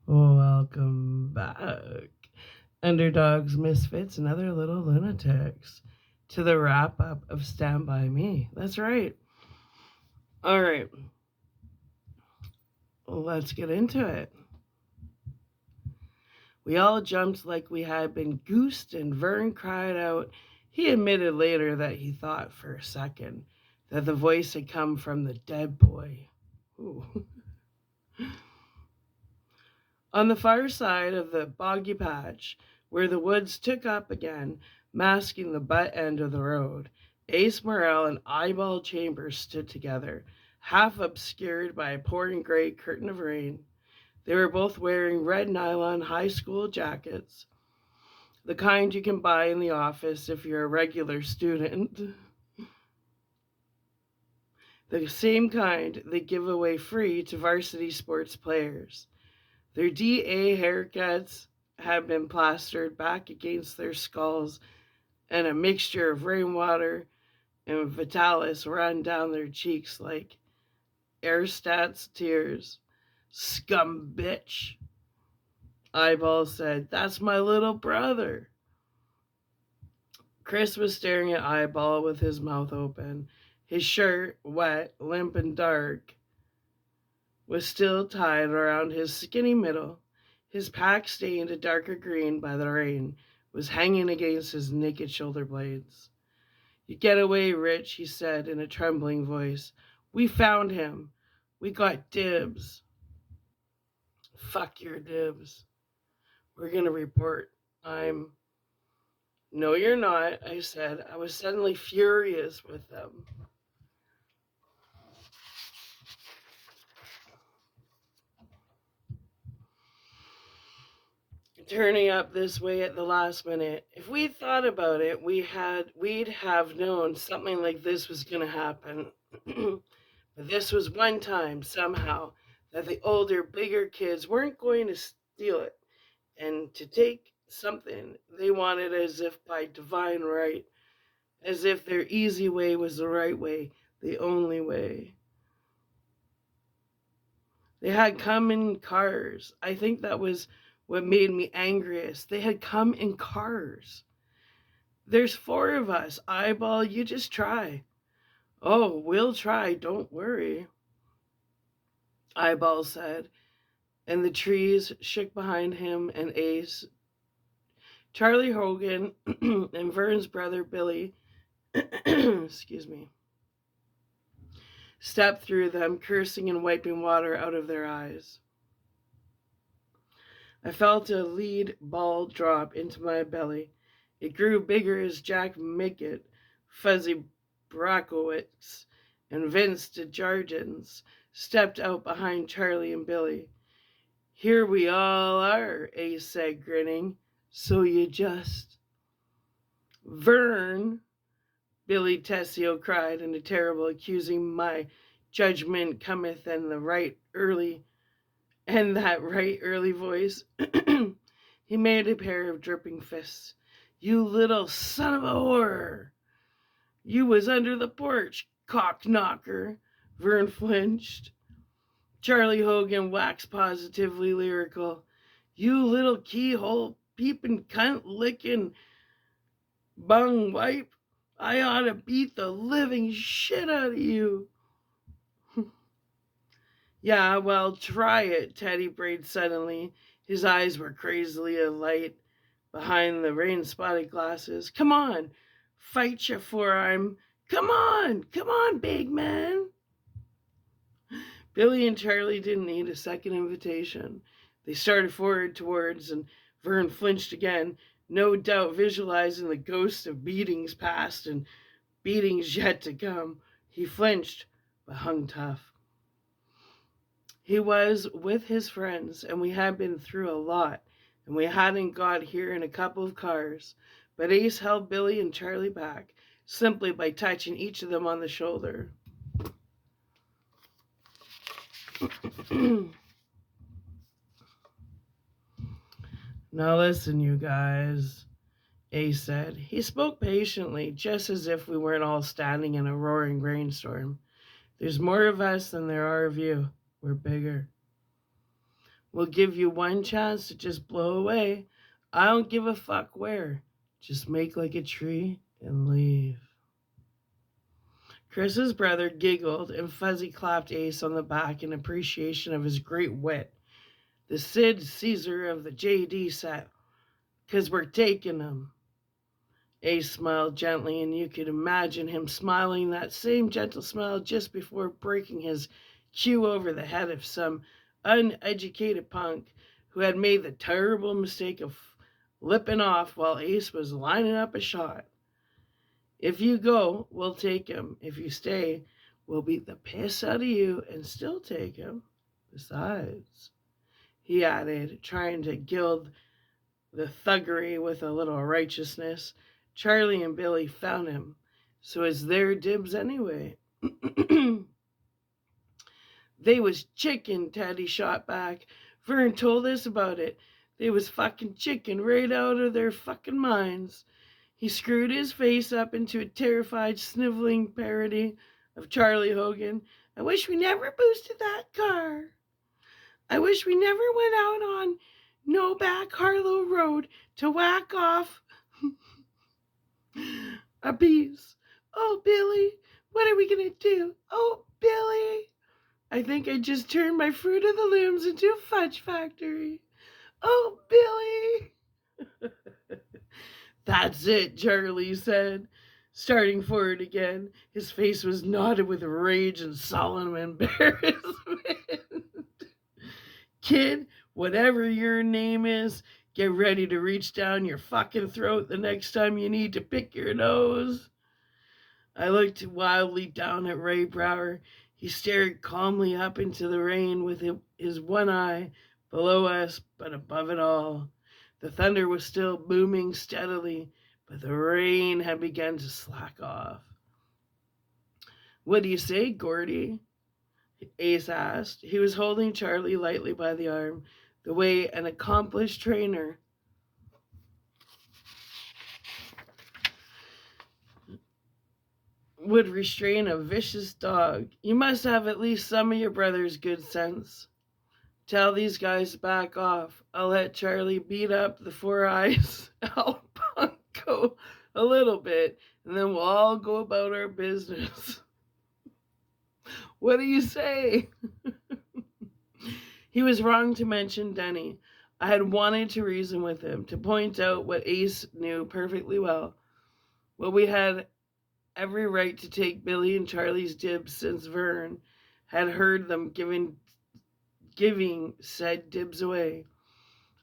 Welcome back, underdogs, misfits, and other little lunatics, to the wrap up of Stand By Me. That's right. All right, let's get into it. We all jumped like we had been goosed, and Vern cried out. He admitted later that he thought for a second that the voice had come from the dead boy. Ooh. On the far side of the boggy patch, where the woods took up again, masking the butt end of the road, Ace Morrell and Eyeball Chambers stood together, half obscured by a pouring gray curtain of rain. They were both wearing red nylon high school jackets, the kind you can buy in the office if you're a regular student, the same kind they give away free to varsity sports players. Their DA haircuts had been plastered back against their skulls, and a mixture of rainwater and Vitalis ran down their cheeks like Erstat's tears. Scum bitch, Eyeball said. That's my little brother. Chris was staring at Eyeball with his mouth open. His shirt, wet, limp, and dark, was still tied around his skinny middle. His pack, stained a darker green by the rain, was hanging against his naked shoulder blades. You get away, Rich, he said in a trembling voice. We found him. We got dibs. Fuck your dibs. We're going to report. I'm. No, you're not, I said. I was suddenly furious with them. Turning up this way at the last minute. If we'd thought about it, we'd have known something like this was going to happen. But this was one time somehow that the older, bigger kids weren't going to steal it and to take something they wanted as if by divine right, as if their easy way was the right way, the only way. They had come in cars. I think that was what made me angriest. They had come in cars. There's four of us. Eyeball, you just try. Oh, we'll try, don't worry, Eyeball said, and the trees shook behind him and Ace. Charlie Hogan and Vern's brother Billy, excuse me, stepped through them, cursing and wiping water out of their eyes. I felt a lead ball drop into my belly. It grew bigger as Jack Mickett, Fuzzy Brakowitz, and Vince DeJargens stepped out behind Charlie and Billy. Here we all are, Ace said, grinning. So you just. Vern, Billy Tessio cried in a terrible, accusing my judgment cometh in the right early, and that right early voice. He made a pair of dripping fists. You little son of a whore! You was under the porch, cock knocker. Vern flinched. Charlie Hogan waxed positively lyrical. You little keyhole peeping cunt licking bung wipe. I ought to beat the living shit out of you. Yeah, well, try it, Teddy brayed suddenly. His eyes were crazily alight behind the rain-spotted glasses. Come on, fight ya forearm. Come on, big man. Billy and Charlie didn't need a second invitation. They started forward towards, and Vern flinched again, no doubt visualizing the ghost of beatings past and beatings yet to come. He flinched, but hung tough. He was with his friends, and we had been through a lot, and we hadn't got here in a couple of cars. But Ace held Billy and Charlie back, simply by touching each of them on the shoulder. Now listen, you guys, Ace said. He spoke patiently, just as if we weren't all standing in a roaring rainstorm. There's more of us than there are of you. We're bigger. We'll give you one chance to just blow away. I don't give a fuck where. Just make like a tree and leave. Chris's brother giggled and Fuzzy clapped Ace on the back in appreciation of his great wit. The Sid Caesar of the JD set, 'cause we're taking him. Ace smiled gently, and you could imagine him smiling that same gentle smile just before breaking his cue over the head of some uneducated punk who had made the terrible mistake of lipping off while Ace was lining up a shot. If you go, we'll take him. If you stay, we'll beat the piss out of you and still take him. Besides, he added, trying to gild the thuggery with a little righteousness, Charlie and Billy found him, so it's their dibs anyway. They was chicken, Teddy shot back. Vern told us about it. They was fucking chicken right out of their fucking minds. He screwed his face up into a terrified, sniveling parody of Charlie Hogan. I wish we never boosted that car. I wish we never went out on No Back Harlow Road to whack off a piece. Oh, Billy, what are we going to do? Oh, Billy. I think I just turned my Fruit of the Looms into a fudge factory. Oh, Billy. That's it, Charlie said, starting forward again. His face was knotted with rage and solemn embarrassment. Kid, whatever your name is, get ready to reach down your fucking throat the next time you need to pick your nose. I looked wildly down at Ray Brower. He stared calmly up into the rain with his one eye below us, but above it all. The thunder was still booming steadily, but the rain had begun to slack off. What do you say, Gordy? Ace asked. He was holding Charlie lightly by the arm, the way an accomplished trainer would restrain a vicious dog. You must have at least some of your brother's good sense. Tell these guys to back off. I'll let Charlie beat up the Four Eyes Al Punko a little bit, and then we'll all go about our business. What do you say? He was wrong to mention Denny. I had wanted to reason with him, to point out what Ace knew perfectly well. Well, we had every right to take Billy and Charlie's dibs since Vern had heard them giving said dibs away.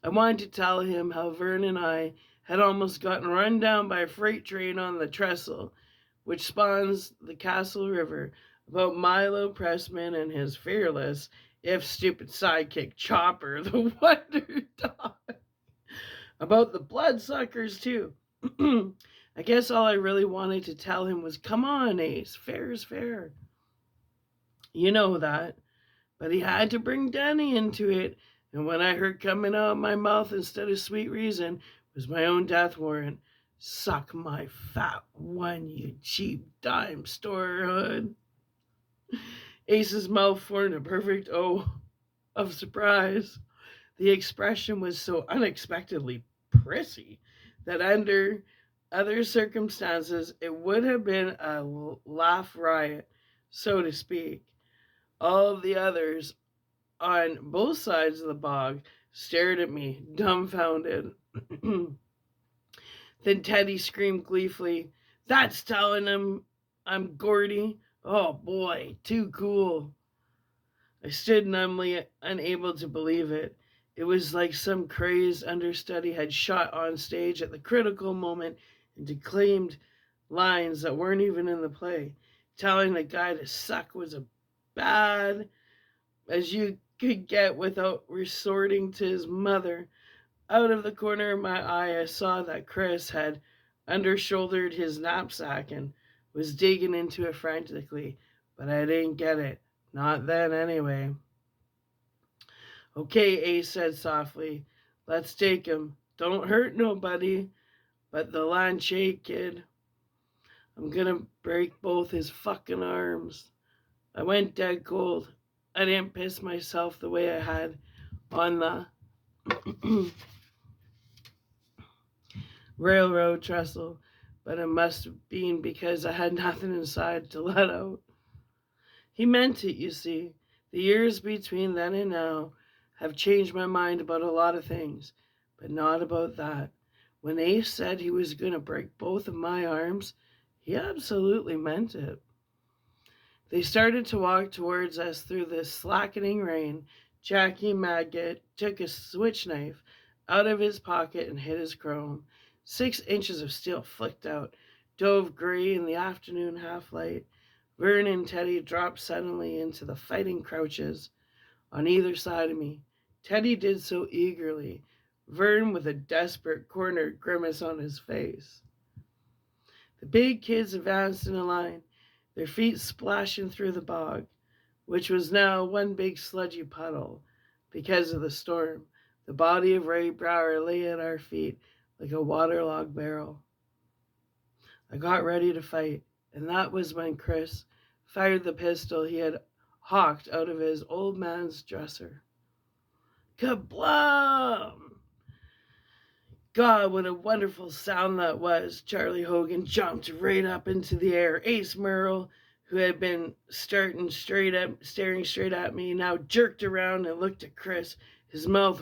I wanted to tell him how Vern and I had almost gotten run down by a freight train on the trestle, which spawns the Castle River, about Milo Pressman and his fearless, if stupid sidekick Chopper, the Wonder Dog. About the bloodsuckers, too. I guess all I really wanted to tell him was, come on, Ace, fair is fair. You know that. But he had to bring Denny into it, and when I heard coming out of my mouth instead of sweet reason was my own death warrant. Suck my fat one, you cheap dime store hood. Ace's mouth formed a perfect O of surprise. The expression was so unexpectedly prissy that under other circumstances it would have been a laugh riot, so to speak. All of the others on both sides of the bog stared at me, dumbfounded. Then Teddy screamed gleefully, that's telling him I'm Gordy. Oh boy, too cool. I stood numbly, unable to believe it. It was like some crazed understudy had shot on stage at the critical moment and declaimed lines that weren't even in the play. Telling the guy to suck was as bad as you could get without resorting to his mother. Out of the corner of my eye, I saw that Chris had undershouldered his knapsack and was digging into it frantically, but I didn't get it. Not then, anyway. Okay, Ace said softly. Let's take him. Don't hurt nobody, but the Lanche kid. I'm gonna break both his fucking arms. I went dead cold. I didn't piss myself the way I had on the railroad trestle, but it must have been because I had nothing inside to let out. He meant it, you see. The years between then and now have changed my mind about a lot of things, but not about that. When Ace said he was going to break both of my arms, he absolutely meant it. They started to walk towards us through the slackening rain. Jackie Maggot took a switch knife out of his pocket and hit his chrome. 6 inches of steel flicked out, dove gray in the afternoon half light. Vern and Teddy dropped suddenly into the fighting crouches on either side of me. Teddy did so eagerly, Vern with a desperate cornered grimace on his face. The big kids advanced in a line, their feet splashing through the bog, which was now one big sludgy puddle because of the storm. The body of Ray Brower lay at our feet like a waterlogged barrel. I got ready to fight, and that was when Chris fired the pistol he had hawked out of his old man's dresser. Kablam! God, what a wonderful sound that was. Charlie Hogan jumped right up into the air. Ace Merle, who had been staring straight at me, now jerked around and looked at Chris. His mouth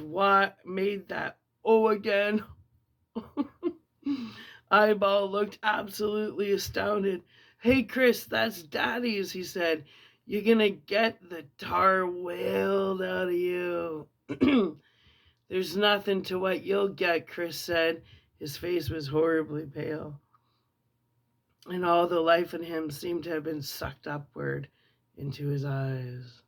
made that "oh" again. Eyeball looked absolutely astounded. Hey, Chris, that's Daddy's, he said. You're gonna get the tar whaled out of you. There's nothing to what you'll get, Chris said. His face was horribly pale, and all the life in him seemed to have been sucked upward into his eyes.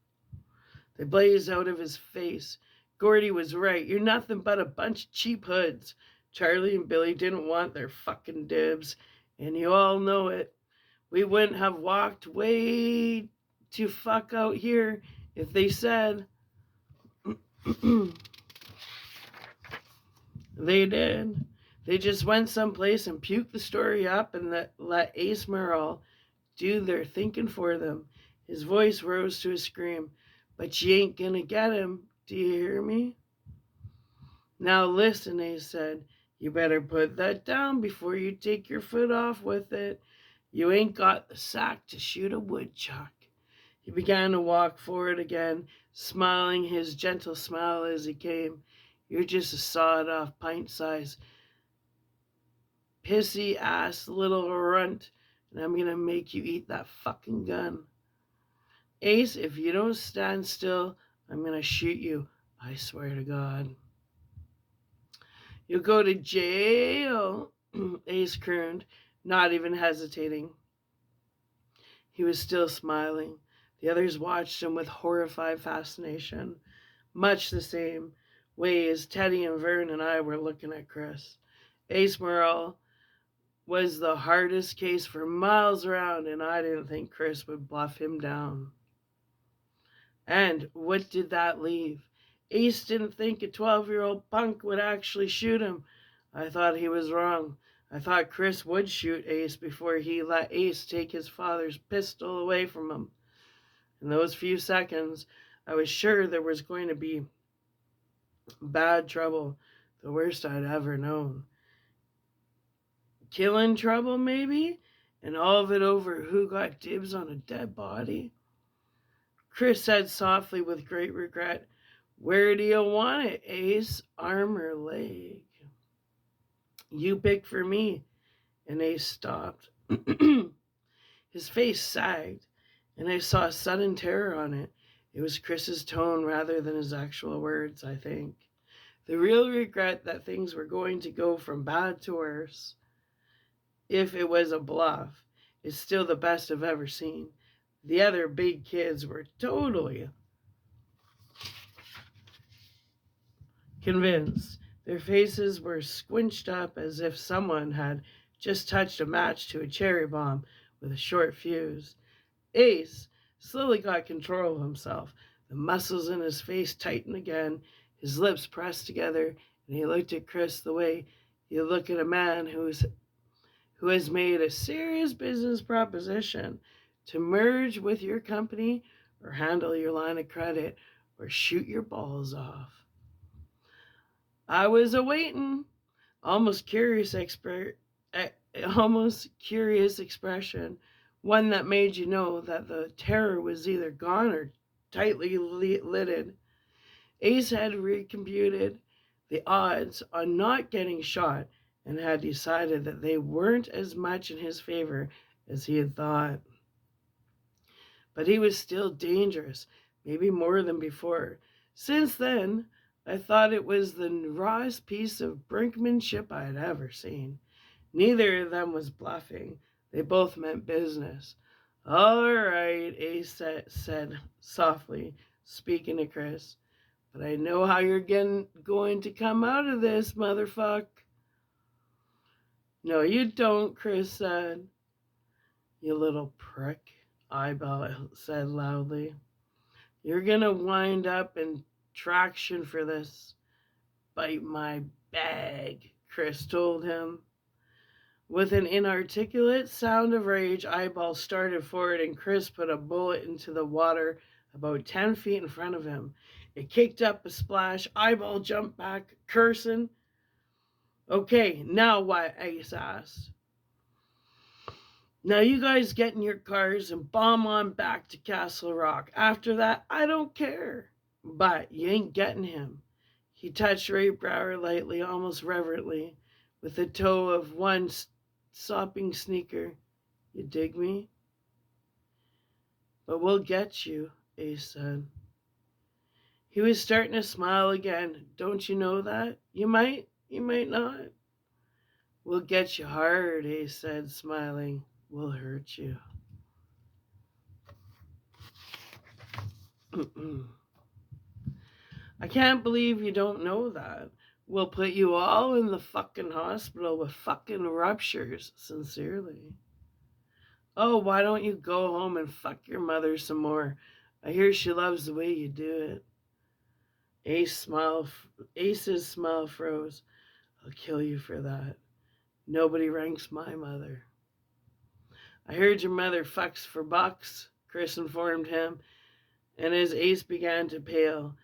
They blazed out of his face. Gordy was right. You're nothing but a bunch of cheap hoods. Charlie and Billy didn't want their fucking dibs, and you all know it. We wouldn't have walked way to fuck out here if they said. They did. They just went someplace and puked the story up and let Ace Merle do their thinking for them. His voice rose to a scream. But you ain't gonna get him. Do you hear me? Now listen, Ace said. You better put that down before you take your foot off with it. You ain't got the sack to shoot a woodchuck. He began to walk forward again, smiling his gentle smile as he came. You're just a sawed-off pint-sized, pissy-ass little runt, and I'm gonna make you eat that fucking gun. Ace, if you don't stand still, I'm gonna shoot you. I swear to God. You'll go to jail, Ace crooned, not even hesitating. He was still smiling. The others watched him with horrified fascination, much the same way as Teddy and Vern and I were looking at Chris. Ace Merle was the hardest case for miles around, and I didn't think Chris would bluff him down. And what did that leave? Ace didn't think a 12-year-old punk would actually shoot him. I thought he was wrong. I thought Chris would shoot Ace before he let Ace take his father's pistol away from him. In those few seconds, I was sure there was going to be bad trouble, the worst I'd ever known. Killing trouble, maybe? And all of it over who got dibs on a dead body? Chris said softly with great regret, Where do you want it, Ace? Arm or leg? You pick for me. And Ace stopped. His face sagged, and I saw sudden terror on it. It was Chris's tone rather than his actual words, I think. The real regret that things were going to go from bad to worse. If it was a bluff, is still the best I've ever seen. The other big kids were totally convinced. Their faces were squinched up as if someone had just touched a match to a cherry bomb with a short fuse. Ace slowly got control of himself. The muscles in his face tightened again, his lips pressed together, and he looked at Chris the way you look at a man who has made a serious business proposition to merge with your company or handle your line of credit or shoot your balls off. I was awaiting. Almost curious eh, almost curious expression, one that made you know that the terror was either gone or tightly lidded. Ace had recomputed the odds on not getting shot and had decided that they weren't as much in his favor as he had thought. But he was still dangerous, maybe more than before. Since then, I thought it was the rawest piece of brinkmanship I had ever seen. Neither of them was bluffing. They both meant business. All right, Ace said softly, speaking to Chris. But I know how you're going to come out of this, motherfuck. No, you don't, Chris said. You little prick, Eyeball said loudly. You're gonna wind up in traction for this. Bite my bag, Chris told him. With an inarticulate sound of rage, Eyeball started forward and Chris put a bullet into the water about 10 feet in front of him. It kicked up a splash. Eyeball jumped back, cursing. Okay, now what? Ace asked. Now you guys get in your cars and bomb on back to Castle Rock. After that, I don't care. But you ain't getting him. He touched Ray Brower lightly, almost reverently, with the toe of one sopping sneaker. You dig me? But we'll get you, Ace said. He was starting to smile again. Don't you know that? You might not. We'll get you hard, Ace said, smiling. We'll hurt you. I can't believe you don't know that. We'll put you all in the fucking hospital with fucking ruptures, sincerely. Oh, why don't you go home and fuck your mother some more? I hear she loves the way you do it. Ace's smile froze. I'll kill you for that. Nobody ranks my mother. I heard your mother fucks for bucks, Chris informed him, and as Ace began to pale,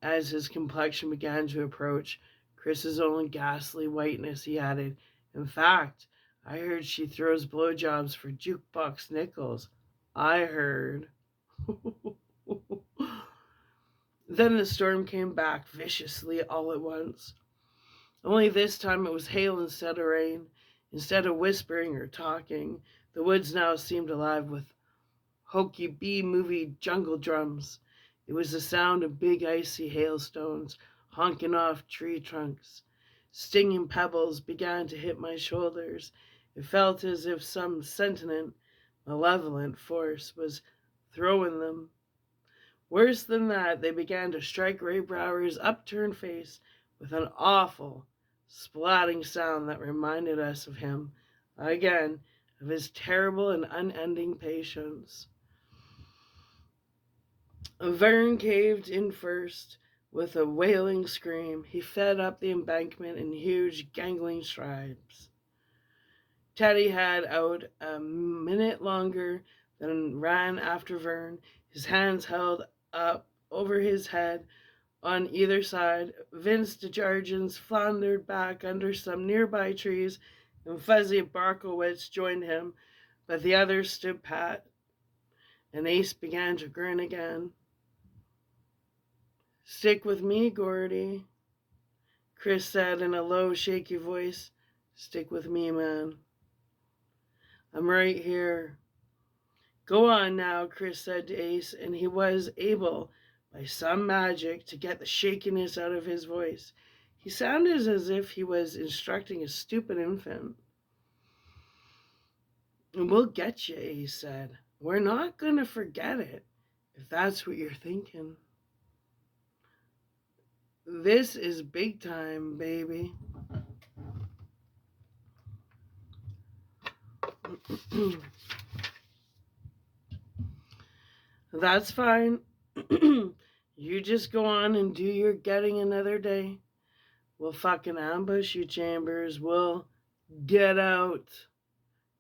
as his complexion began to approach Chris's own ghastly whiteness, he added, in fact, I heard she throws blowjobs for jukebox nickels. I heard. Then the storm came back viciously all at once. Only this time it was hail instead of rain. Instead of whispering or talking, the woods now seemed alive with hokey B-movie jungle drums. It was the sound of big icy hailstones honking off tree trunks. Stinging pebbles began to hit my shoulders. It felt as if some sentient, malevolent force was throwing them. Worse than that, they began to strike Ray Brower's upturned face with an awful, splatting sound that reminded us of him, again, of his terrible and unending patience. Vern caved in first. With a wailing scream, he fed up the embankment in huge, gangling strides. Teddy had out a minute longer, then ran after Vern, his hands held up over his head on either side. Vince DeJargens floundered back under some nearby trees, and Fuzzy Barkowitz joined him, but the others stood pat, and Ace began to grin again. Stick with me, Gordy, Chris said in a low, shaky voice. Stick with me, man. I'm right here. Go on now, Chris said to Ace, and he was able, by some magic, to get the shakiness out of his voice. He sounded as if he was instructing a stupid infant. And we'll get you, Ace said. We're not going to forget it, if that's what you're thinking. This is big time, baby. That's fine. You just go on and do your getting another day. We'll fucking ambush you, Chambers. We'll get out.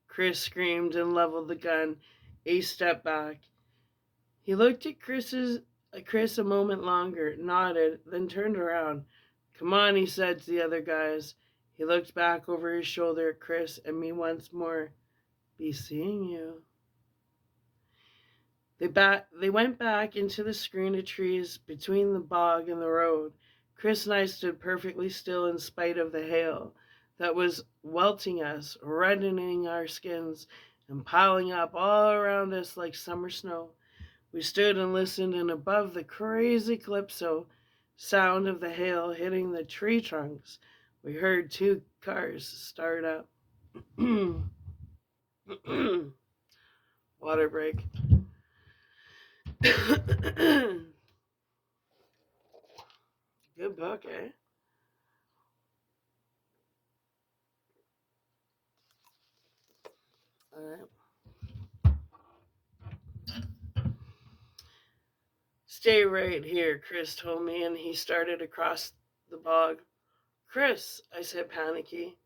Chris screamed and leveled the gun. Ace stepped back. He looked at Chris a moment longer, nodded, then turned around. Come on, he said to the other guys. He looked back over his shoulder at Chris and me once more. Be seeing you. They went back into the screen of trees between the bog and the road. Chris and I stood perfectly still in spite of the hail that was welting us, reddening our skins, and piling up all around us like summer snow. We stood and listened, and above the crazy calypso sound of the hail hitting the tree trunks, we heard two cars start up. Water break. Good book, eh? All right. Stay right here, Chris told me, and he started across the bog. Chris, I said, panicky.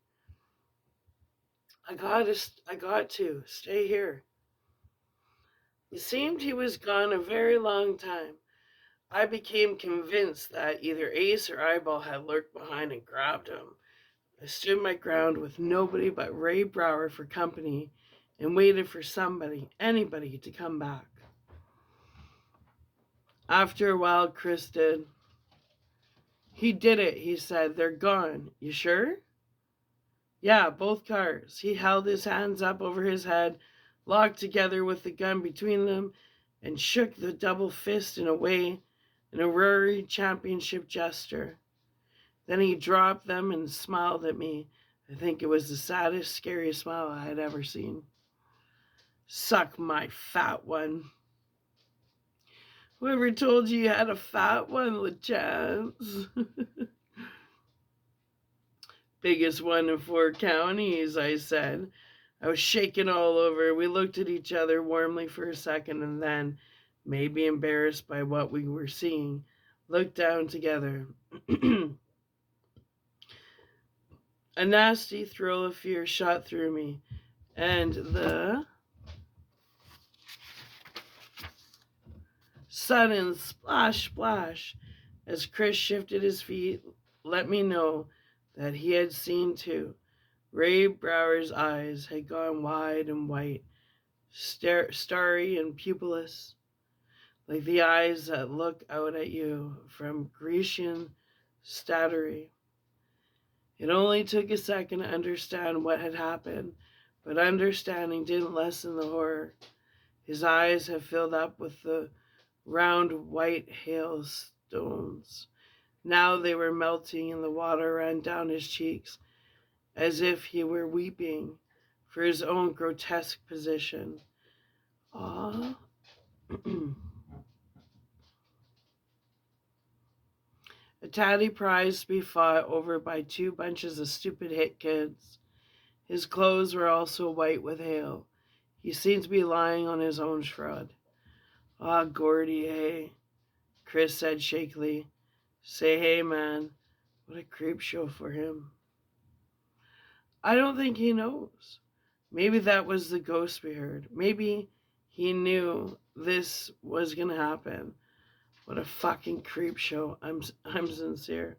I got to. Stay here. It seemed he was gone a very long time. I became convinced that either Ace or Eyeball had lurked behind and grabbed him. I stood my ground with nobody but Ray Brower for company and waited for anybody to come back. After a while, Chris did. He did it, he said. They're gone. You sure? Yeah, both cars. He held his hands up over his head, locked together with the gun between them, and shook the double fist in a Rory championship gesture. Then he dropped them and smiled at me. I think it was the saddest, scariest smile I had ever seen. Suck my fat one. Whoever told you had a fat one, LaChance? Biggest one in 4 counties, I said. I was shaking all over. We looked at each other warmly for a second and then, maybe embarrassed by what we were seeing, looked down together. A nasty thrill of fear shot through me, and the sudden splash as Chris shifted his feet let me know that he had seen too. Ray Brower's eyes had gone wide and white, starry and pupilless, like the eyes that look out at you from Grecian statuary. It only took a second to understand what had happened, but understanding didn't lessen the horror. His eyes had filled up with the round white hailstones. Now they were melting and the water ran down his cheeks as if he were weeping for his own grotesque position. Ah. A tatty prize to be fought over by 2 bunches of stupid hit kids. His clothes were also white with hail. He seemed to be lying on his own shroud. Ah, Gordy, hey, Chris said shakily. Say hey, man. What a creep show for him. I don't think he knows. Maybe that was the ghost we heard. Maybe he knew this was gonna happen. What a fucking creep show. I'm sincere.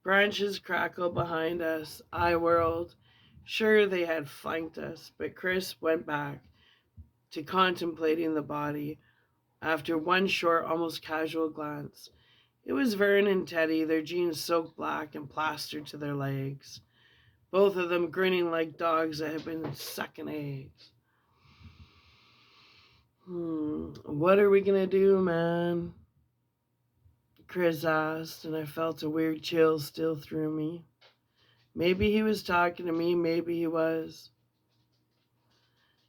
Branches crackled behind us. I whirled. Sure, they had flanked us, but Chris went back to contemplating the body after one short, almost casual glance. It was Vern and Teddy, their jeans soaked black and plastered to their legs, both of them grinning like dogs that had been sucking eggs. What are we gonna do, man? Chris asked, and I felt a weird chill steal through me. Maybe he was talking to me, maybe he was.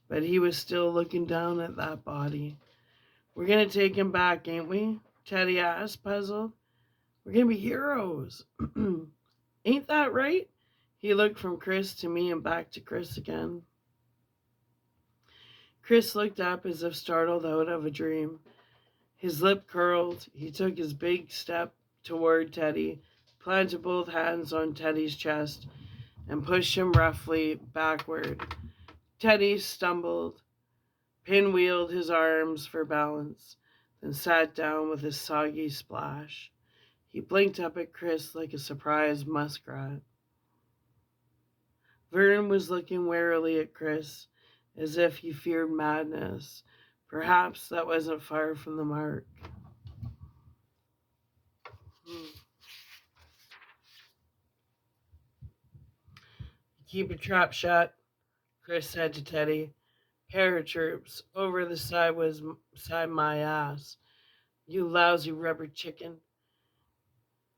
But he was still looking down at that body. We're gonna take him back, ain't we? Teddy asked, puzzled. We're gonna be heroes. Ain't that right? He looked from Chris to me and back to Chris again. Chris looked up as if startled out of a dream. His lip curled. He took his big step toward Teddy, planted both hands on Teddy's chest, and pushed him roughly backward. Teddy stumbled, pinwheeled his arms for balance, then sat down with a soggy splash. He blinked up at Chris like a surprised muskrat. Vern was looking warily at Chris, as if he feared madness. Perhaps that wasn't far from the mark. Keep your trap shut, Chris said to Teddy. Paratroops over the side my ass. You lousy rubber chicken.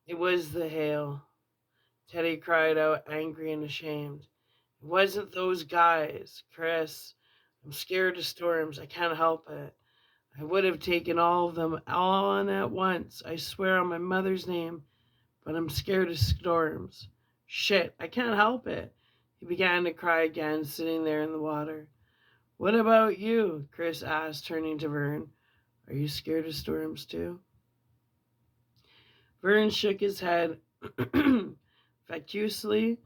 It was the hail. Teddy cried out, angry and ashamed. It wasn't those guys, Chris. I'm scared of storms. I can't help it. I would have taken all of them on at once. I swear on my mother's name, but I'm scared of storms. Shit, I can't help it. He began to cry again, sitting there in the water. What about you? Chris asked, turning to Vern. Are you scared of storms too? Vern shook his head vacuously,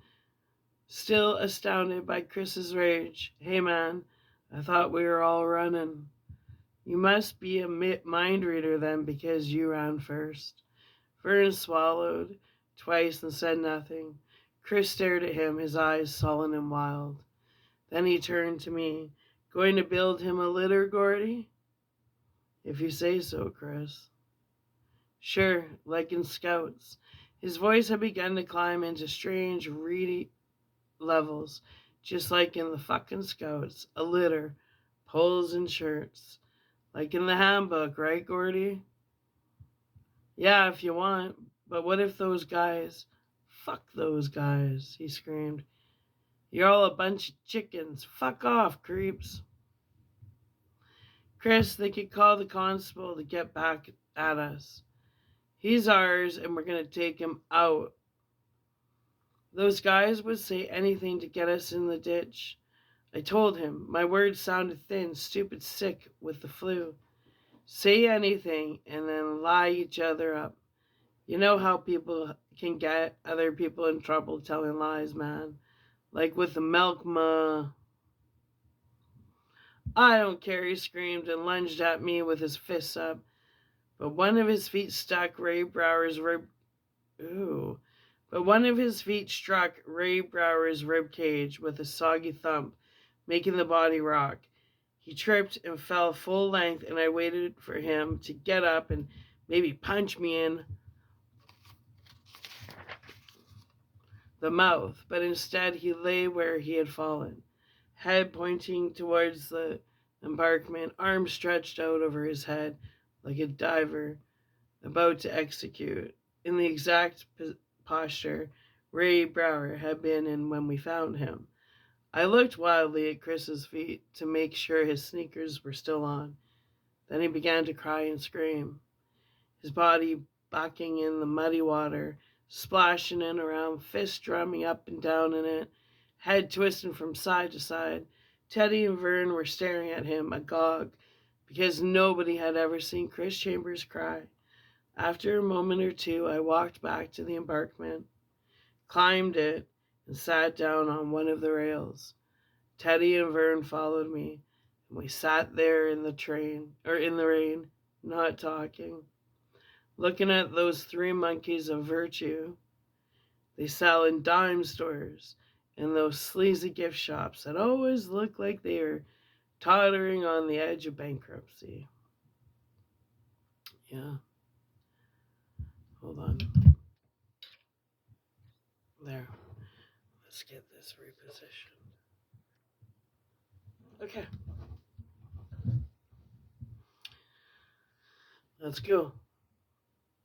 still astounded by Chris's rage. Hey man, I thought we were all running. You must be a mind reader then, because you ran first. Vern swallowed twice and said nothing. Chris stared at him, his eyes sullen and wild. Then he turned to me. Going to build him a litter, Gordy? If you say so, Chris. Sure, like in Scouts. His voice had begun to climb into strange, reedy levels, just like in the fucking Scouts. A litter, poles and shirts. Like in the handbook, right, Gordy? Yeah, if you want. But what if those guys... Fuck those guys, he screamed. You're all a bunch of chickens. Fuck off, creeps. Chris, they could call the constable to get back at us. He's ours, and we're going to take him out. Those guys would say anything to get us in the ditch. I told him. My words sounded thin, stupid, sick with the flu. Say anything, and then lie each other up. You know how people can get other people in trouble telling lies, man. Like with the milkma. I don't care, he screamed and lunged at me with his fists up. But one of his feet struck Ray Brower's rib cage with a soggy thump, making the body rock. He tripped and fell full length, and I waited for him to get up and maybe punch me in the mouth, but instead he lay where he had fallen, head pointing towards the embankment, arms stretched out over his head like a diver about to execute, in the exact posture Ray Brower had been in when we found him. I looked wildly at Chris's feet to make sure his sneakers were still on. Then he began to cry and scream, his body bucking in the muddy water, splashing in around, fists drumming up and down in it, head twisting from side to side. Teddy and Vern were staring at him, agog, because nobody had ever seen Chris Chambers cry. After a moment or two, I walked back to the embankment, climbed it, and sat down on one of the rails. Teddy and Vern followed me, and we sat there in the rain, not talking, looking at those three monkeys of virtue they sell in dime stores and those sleazy gift shops that always look like they are tottering on the edge of bankruptcy. Yeah. Hold on. There. Let's get this repositioned. Okay. Let's go.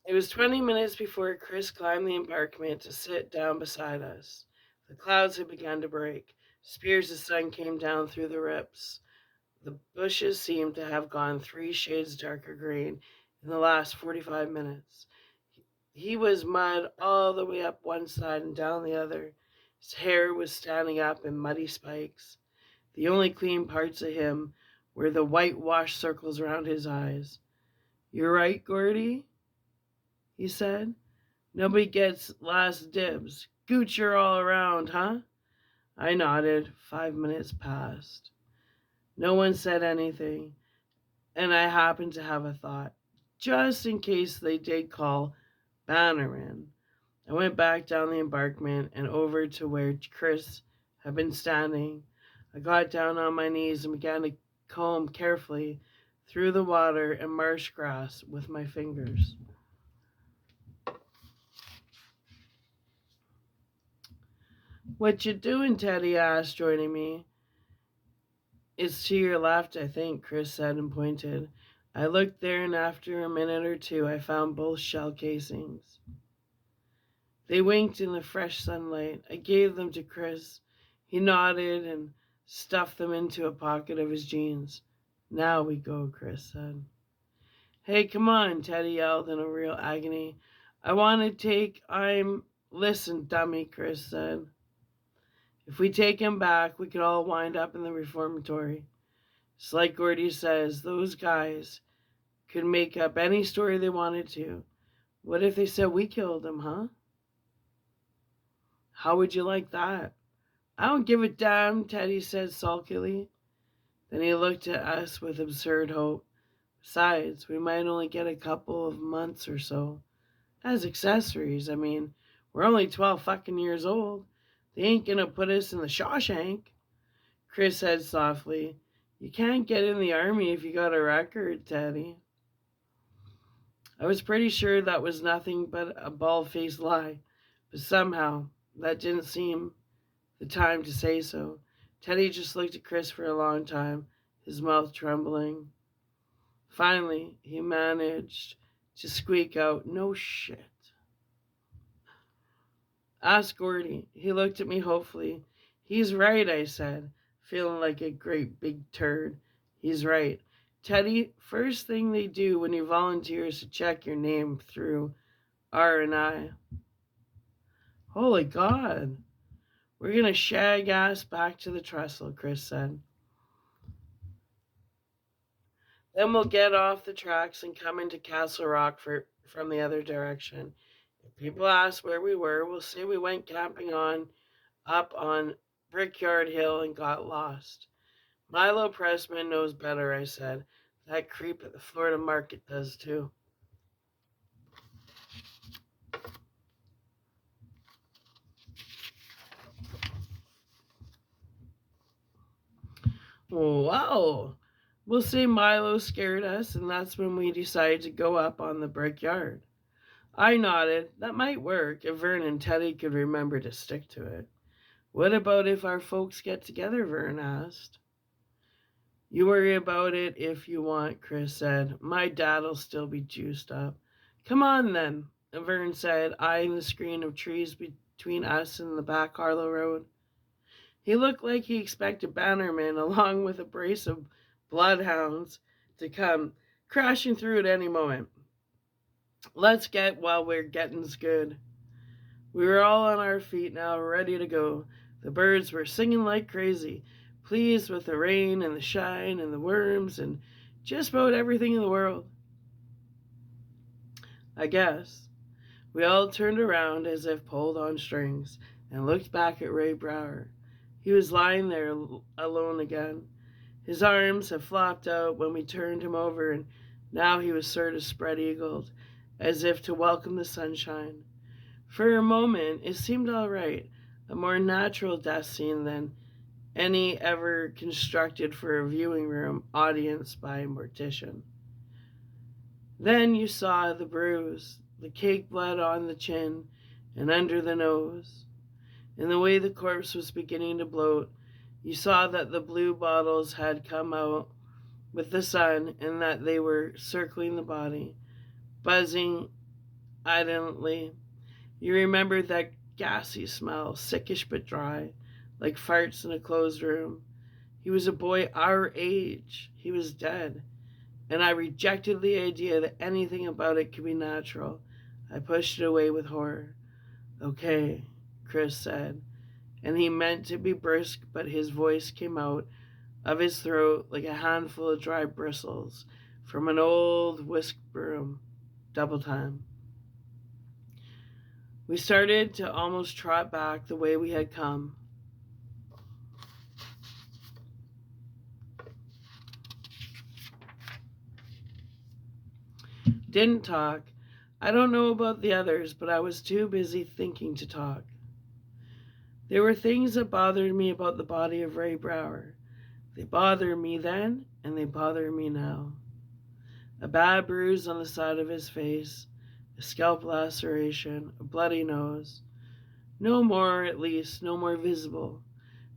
It was 20 minutes before Chris climbed the embankment to sit down beside us. The clouds had begun to break. Spears of sun came down through the rips. The bushes seemed to have gone 3 shades darker green in the last 45 minutes. He was mud all the way up one side and down the other. His hair was standing up in muddy spikes. The only clean parts of him were the whitewashed circles around his eyes. You're right, Gordy, he said. Nobody gets last dibs. Goocher all around, huh? I nodded. 5 minutes passed. No one said anything, and I happened to have a thought. Just in case they did call Bannerman. I went back down the embankment and over to where Chris had been standing. I got down on my knees and began to comb carefully through the water and marsh grass with my fingers. "What you doing?" Teddy asked, joining me. "It's to your left, I think," Chris said and pointed. I looked there, and after a minute or two I found both shell casings. They winked in the fresh sunlight. I gave them to Chris. He nodded and stuffed them into a pocket of his jeans. "Now we go," Chris said. "Hey, come on," Teddy yelled in a real agony. "I want to take Listen, dummy," Chris said. "If we take him back, we could all wind up in the reformatory. It's like Gordy says, those guys could make up any story they wanted to. What if they said we killed him, huh? How would you like that?" "I don't give a damn," Teddy said sulkily. Then he looked at us with absurd hope. "Besides, we might only get a couple of months or so. As accessories, I mean. We're only 12 fucking years old. They ain't gonna put us in the Shawshank." Chris said softly, "You can't get in the army if you got a record, Teddy." I was pretty sure that was nothing but a bald-faced lie, but somehow that didn't seem the time to say so. Teddy just looked at Chris for a long time, his mouth trembling. Finally, he managed to squeak out, "No shit." "Ask Gordy." He looked at me hopefully. "He's right," I said, feeling like a great big turd. "He's right. Teddy, first thing they do when you volunteer is to check your name through R&I. "Holy God. We're going to shag ass back to the trestle," Chris said. "Then we'll get off the tracks and come into Castle Rock from the other direction. If people ask where we were, we'll say we went camping up on Brickyard Hill and got lost." "Milo Pressman knows better," I said. "That creep at the Florida Market does too." "Wow. We'll say Milo scared us, and that's when we decided to go up on the Brickyard." I nodded. That might work if Vern and Teddy could remember to stick to it. "What about if our folks get together?" Vern asked. "You worry about it if you want," Chris said. "My dad'll still be juiced up." "Come on then," Vern said, eyeing the screen of trees between us and the back Harlow Road. He looked like he expected Bannerman, along with a brace of bloodhounds, to come crashing through at any moment. "Let's get while we're getting's good." We were all on our feet now, ready to go. The birds were singing like crazy, pleased with the rain and the shine and the worms and just about everything in the world, I guess. We all turned around as if pulled on strings and looked back at Ray Brower. He was lying there alone again. His arms had flopped out when we turned him over, and now he was sort of spread-eagled, as if to welcome the sunshine. For a moment, it seemed all right, a more natural death scene than any ever constructed for a viewing room audience by a mortician. Then you saw the bruise, the cake blood on the chin and under the nose. And the way the corpse was beginning to bloat, you saw that the blue bottles had come out with the sun and that they were circling the body, buzzing idly. You remembered that gassy smell, sickish but dry, like farts in a closed room. He was a boy our age. He was dead. And I rejected the idea that anything about it could be natural. I pushed it away with horror. "Okay," Chris said, and he meant to be brisk, but his voice came out of his throat like a handful of dry bristles from an old whisk broom. Double time. We started to almost trot back the way we had come. Didn't talk. I don't know about the others, but I was too busy thinking to talk. There were things that bothered me about the body of Ray Brower. They bothered me then, and they bother me now. A bad bruise on the side of his face, a scalp laceration, a bloody nose. No more, at least, no more visible.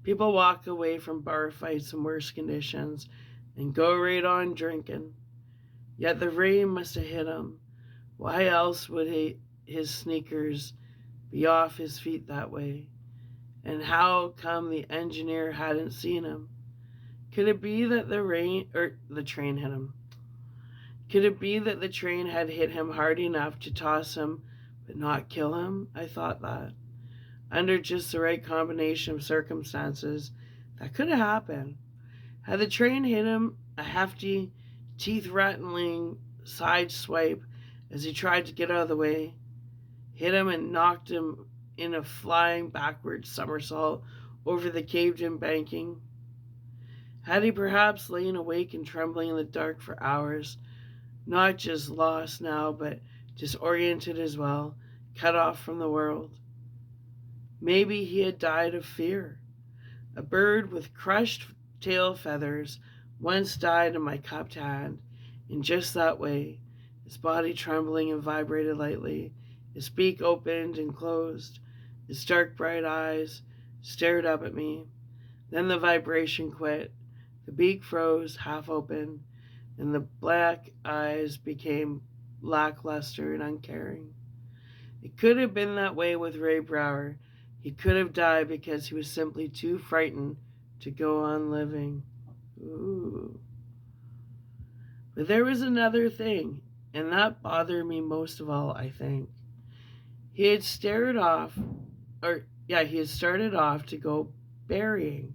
People walk away from bar fights in worse conditions and go right on drinking. Yet the rain must have hit him. Why else would his sneakers be off his feet that way? And how come the engineer hadn't seen him? Could it be that the train hit him? Could it be that the train had hit him hard enough to toss him but not kill him? I thought that. Under just the right combination of circumstances, that could have happened. Had the train hit him, a hefty, teeth-rattling side swipe as he tried to get out of the way, hit him and knocked him in a flying backward somersault over the caved-in banking? Had he perhaps lain awake and trembling in the dark for hours, not just lost now, but disoriented as well, cut off from the world? Maybe he had died of fear. A bird with crushed tail feathers once died in my cupped hand, in just that way, his body trembling and vibrated lightly, his beak opened and closed, his dark bright eyes stared up at me. Then the vibration quit, the beak froze half open, and the black eyes became lackluster and uncaring. It could have been that way with Ray Brower. He could have died because he was simply too frightened to go on living. Ooh. But there was another thing, and that bothered me most of all, I think. He had started off to go berrying.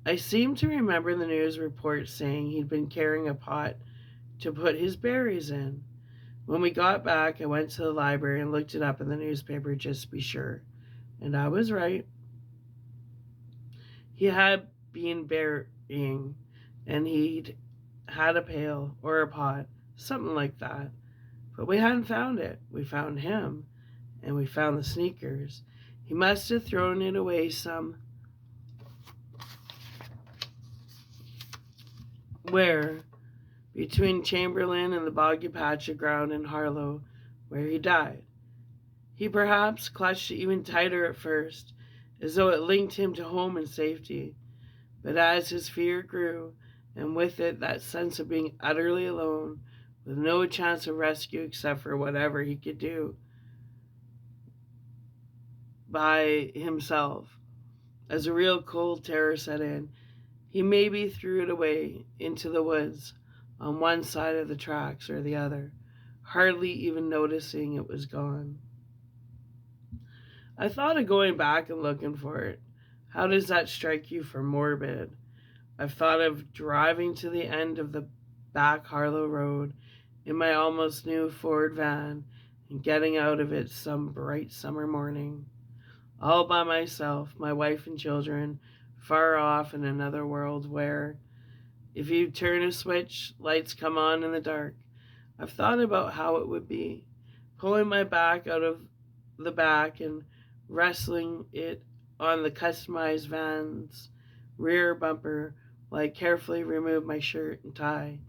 I seem to remember the news report saying he'd been carrying a pot to put his berries in. When we got back, I went to the library and looked it up in the newspaper just to be sure. And I was right. He had been berrying, and he'd had a pail or a pot, something like that. But we hadn't found it. We found him, and we found the sneakers. He must have thrown it away somewhere between Chamberlain and the boggy patch of ground in Harlow where he died. He perhaps clutched it even tighter at first, as though it linked him to home and safety. But as his fear grew, and with it that sense of being utterly alone, with no chance of rescue except for whatever he could do by himself, as a real cold terror set in, he maybe threw it away into the woods on one side of the tracks or the other, hardly even noticing it was gone. I thought of going back and looking for it. How does that strike you for morbid? I've thought of driving to the end of the back Harlow Road in my almost new Ford van and getting out of it some bright summer morning, all by myself, my wife and children, far off in another world where, if you turn a switch, lights come on in the dark. I've thought about how it would be, pulling my back out of the back and wrestling it on the customized van's rear bumper while I carefully remove my shirt and tie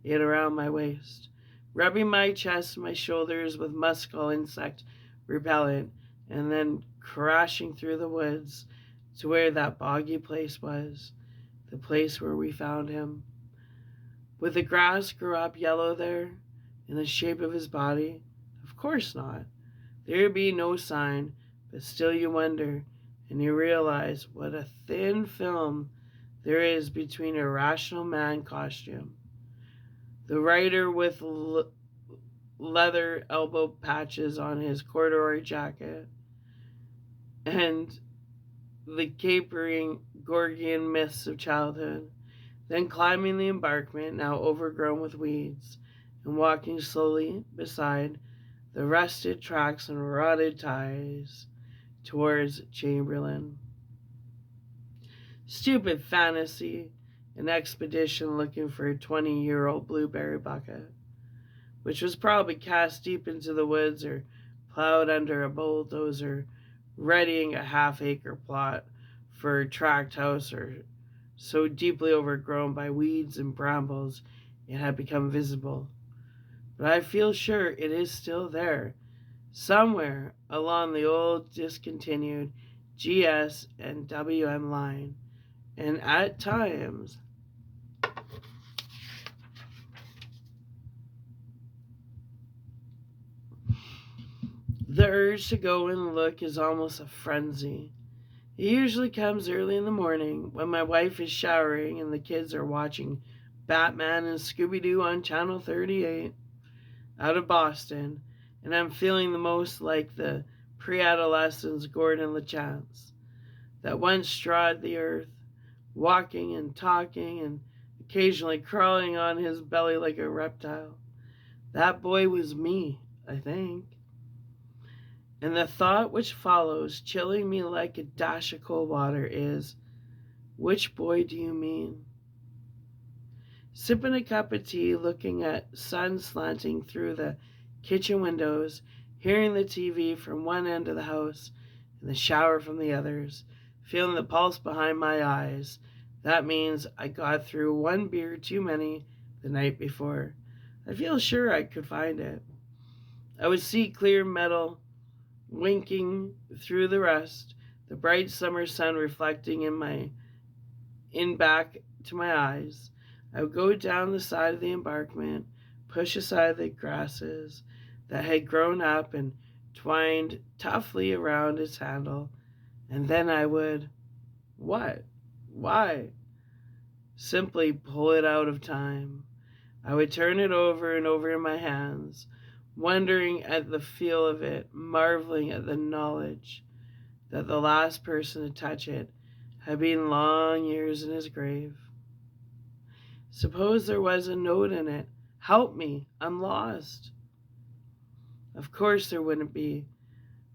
it around my waist, rubbing my chest and my shoulders with muscle insect repellent, and then crashing through the woods to where that boggy place was, the place where we found him. Would the grass grow up yellow there, in the shape of his body? Of course not. There would be no sign, but still you wonder, and you realize what a thin film there is between a rational man costume, the writer with leather elbow patches on his corduroy jacket, and the capering Gorgian myths of childhood, then climbing the embankment, now overgrown with weeds, and walking slowly beside the rusted tracks and rotted ties towards Chamberlain. Stupid fantasy, an expedition looking for a 20-year-old blueberry bucket. which was probably cast deep into the woods or plowed under a bulldozer, readying a half-acre plot for a tract house, or so deeply overgrown by weeds and brambles it had become visible. But I feel sure it is still there, somewhere along the old discontinued GS and WM line, and at times the urge to go and look is almost a frenzy. It usually comes early in the morning when my wife is showering and the kids are watching Batman and Scooby-Doo on Channel 38 out of Boston, and I'm feeling the most like the pre-adolescence Gordon LeChance that once trod the earth, walking and talking and occasionally crawling on his belly like a reptile. That boy was me, I think. And the thought which follows, chilling me like a dash of cold water, is, which boy do you mean? Sipping a cup of tea, looking at sun slanting through the kitchen windows, hearing the TV from one end of the house and the shower from the others, feeling the pulse behind my eyes. That means I got through one beer too many the night before. I feel sure I could find it. I would see clear metal winking through the rust, the bright summer sun reflecting in back to my eyes. I would go down the side of the embankment, push aside the grasses that had grown up and twined toughly around its handle, and then I would, what? Why? Simply pull it out of time. I would turn it over and over in my hands, wondering at the feel of it, marveling at the knowledge that the last person to touch it had been long years in his grave. Suppose there was a note in it. Help me, I'm lost. Of course there wouldn't be.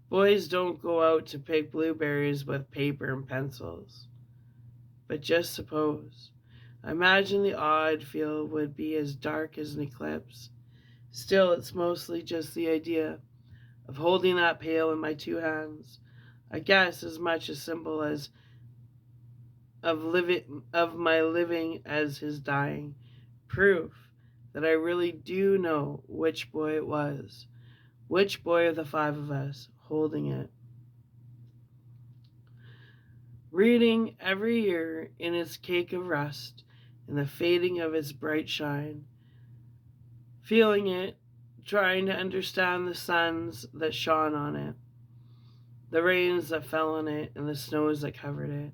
Boys don't go out to pick blueberries with paper and pencils. But just suppose. Imagine the odd field would be as dark as an eclipse. Still, it's mostly just the idea of holding that pail in my two hands. I guess as much as simple as of my living as his dying. Proof that I really do know which boy it was. Which boy of the five of us holding it. Reading every year in its cake of rust, in the fading of its bright shine, feeling it, trying to understand the suns that shone on it, the rains that fell on it, and the snows that covered it,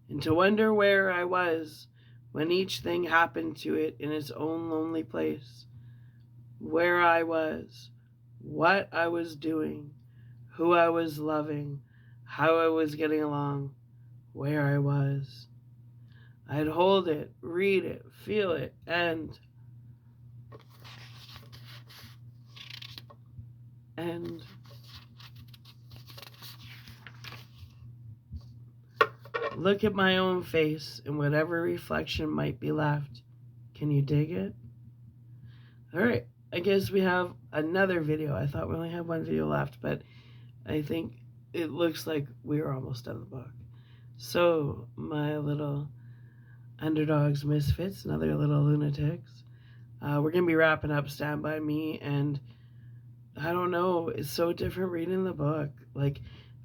and to wonder where I was when each thing happened to it in its own lonely place, where I was, what I was doing, who I was loving, how I was getting along, where I was. I'd hold it, read it, feel it, and look at my own face and whatever reflection might be left. Can you dig it? Alright, I guess we have another video. I thought we only had one video left, but I think it looks like we're almost done the book. So, my little underdogs, misfits, and other little lunatics, we're going to be wrapping up Stand By Me, and I don't know, it's so different reading the book. Like,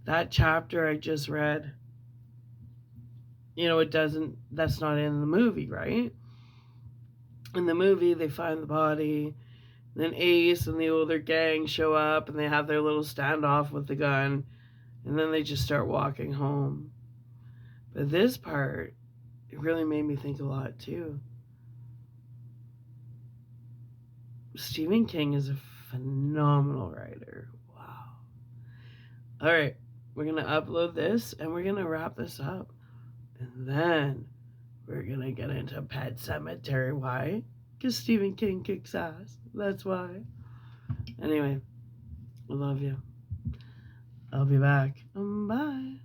that chapter I just read, you know, that's not in the movie, right? In the movie, they find the body, then Ace and the older gang show up, and they have their little standoff with the gun, and then they just start walking home. But this part, it really made me think a lot, too. Stephen King is a phenomenal writer. Wow. All right, we're going to upload this, and we're going to wrap this up. And then we're going to get into Pet Sematary. Why? Because Stephen King kicks ass. That's why. Anyway, I love you. I'll be back. Bye.